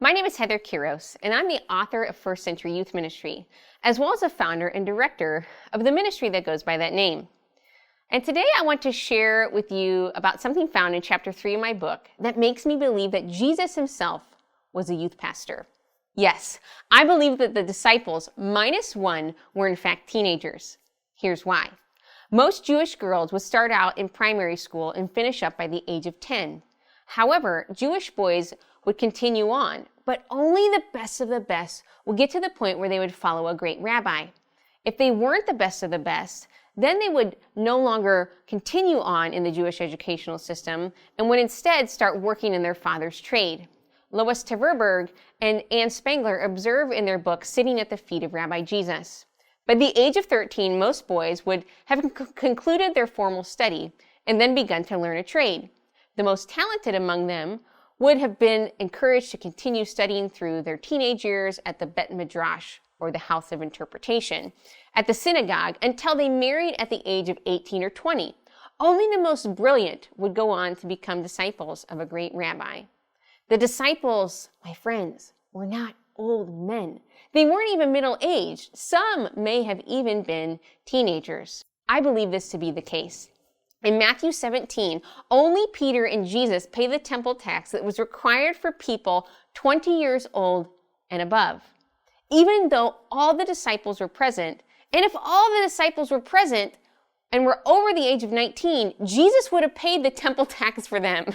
My name is Heather Kiros, and I'm the author of First Century Youth Ministry, as well as a founder and director of the ministry that goes by that name. And today I want to share with you about something found in chapter 3 of my book that makes me believe that Jesus himself was a youth pastor. Yes, I believe that the disciples, minus one, were in fact teenagers. Here's why. Most Jewish girls would start out in primary school and finish up by the age of 10. However, Jewish boys would continue on, but only the best of the best would get to the point where they would follow a great rabbi. If they weren't the best of the best, then they would no longer continue on in the Jewish educational system and would instead start working in their father's trade. Lois Tverberg and Anne Spangler observe in their book Sitting at the Feet of Rabbi Jesus. By the age of 13, most boys would have concluded their formal study and then begun to learn a trade. The most talented among them would have been encouraged to continue studying through their teenage years at the Bet Midrash, or the House of Interpretation, at the synagogue until they married at the age of 18 or 20. Only the most brilliant would go on to become disciples of a great rabbi. The disciples, my friends, were not old men. They weren't even middle-aged. Some may have even been teenagers. I believe this to be the case. In Matthew 17, only Peter and Jesus pay the temple tax that was required for people 20 years old and above. Even though all the disciples were present, and if all the disciples were present and were over the age of 19, Jesus would have paid the temple tax for them.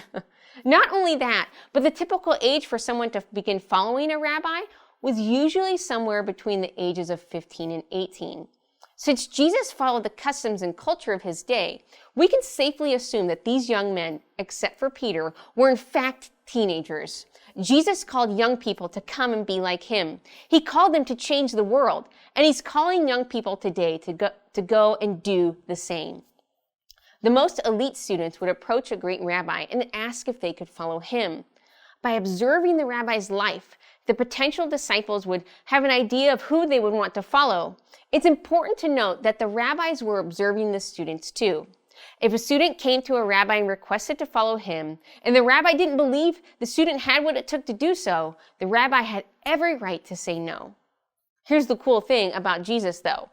Not only that, but the typical age for someone to begin following a rabbi was usually somewhere between the ages of 15 and 18. Since Jesus followed the customs and culture of his day, we can safely assume that these young men, except for Peter, were in fact teenagers. Jesus called young people to come and be like him. He called them to change the world, and he's calling young people today to go and do the same. The most elite students would approach a great rabbi and ask if they could follow him. By observing the rabbi's life, the potential disciples would have an idea of who they would want to follow. It's important to note that the rabbis were observing the students too. If a student came to a rabbi and requested to follow him, and the rabbi didn't believe the student had what it took to do so, the rabbi had every right to say no. Here's the cool thing about Jesus, though.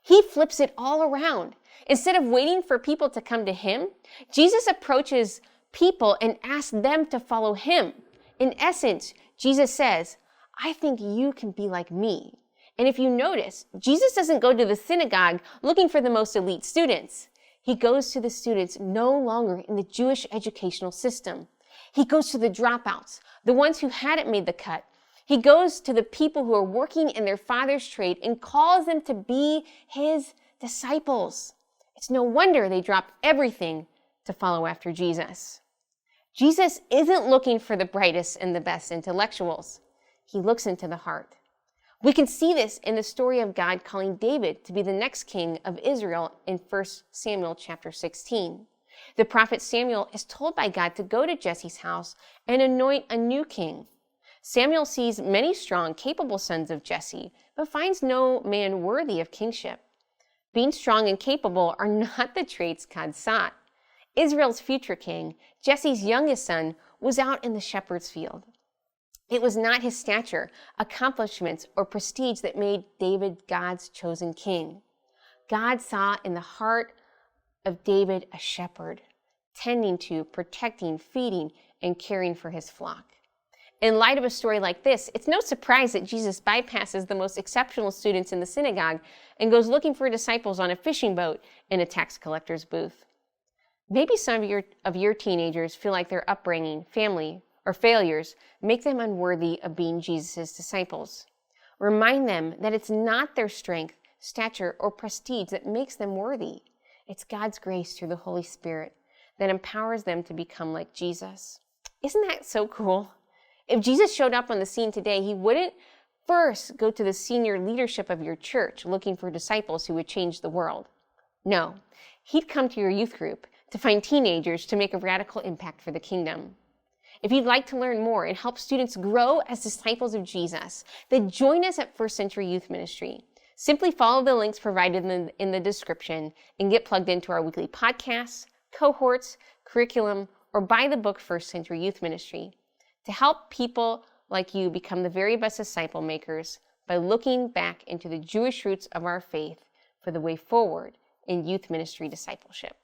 He flips it all around. Instead of waiting for people to come to him, Jesus approaches people and asks them to follow him. In essence, Jesus says, I think you can be like me. And if you notice, Jesus doesn't go to the synagogue looking for the most elite students. He goes to the students no longer in the Jewish educational system. He goes to the dropouts, the ones who hadn't made the cut. He goes to the people who are working in their father's trade and calls them to be his disciples. It's no wonder they dropped everything to follow after Jesus. Jesus isn't looking for the brightest and the best intellectuals. He looks into the heart. We can see this in the story of God calling David to be the next king of Israel in 1 Samuel chapter 16. The prophet Samuel is told by God to go to Jesse's house and anoint a new king. Samuel sees many strong, capable sons of Jesse, but finds no man worthy of kingship. Being strong and capable are not the traits God sought. Israel's future king, Jesse's youngest son, was out in the shepherd's field. It was not his stature, accomplishments, or prestige that made David God's chosen king. God saw in the heart of David a shepherd, tending to, protecting, feeding, and caring for his flock. In light of a story like this, it's no surprise that Jesus bypasses the most exceptional students in the synagogue and goes looking for disciples on a fishing boat in a tax collector's booth. Maybe some of your teenagers feel like their upbringing, family, or failures make them unworthy of being Jesus' disciples. Remind them that it's not their strength, stature, or prestige that makes them worthy. It's God's grace through the Holy Spirit that empowers them to become like Jesus. Isn't that so cool? If Jesus showed up on the scene today, he wouldn't first go to the senior leadership of your church looking for disciples who would change the world. No, he'd come to your youth group to find teenagers to make a radical impact for the kingdom. If you'd like to learn more and help students grow as disciples of Jesus, then join us at First Century Youth Ministry. Simply follow the links provided in the description and get plugged into our weekly podcasts, cohorts, curriculum, or buy the book First Century Youth Ministry. To help people like you, become the very best disciple makers by looking back into the Jewish roots of our faith for the way forward in youth ministry discipleship.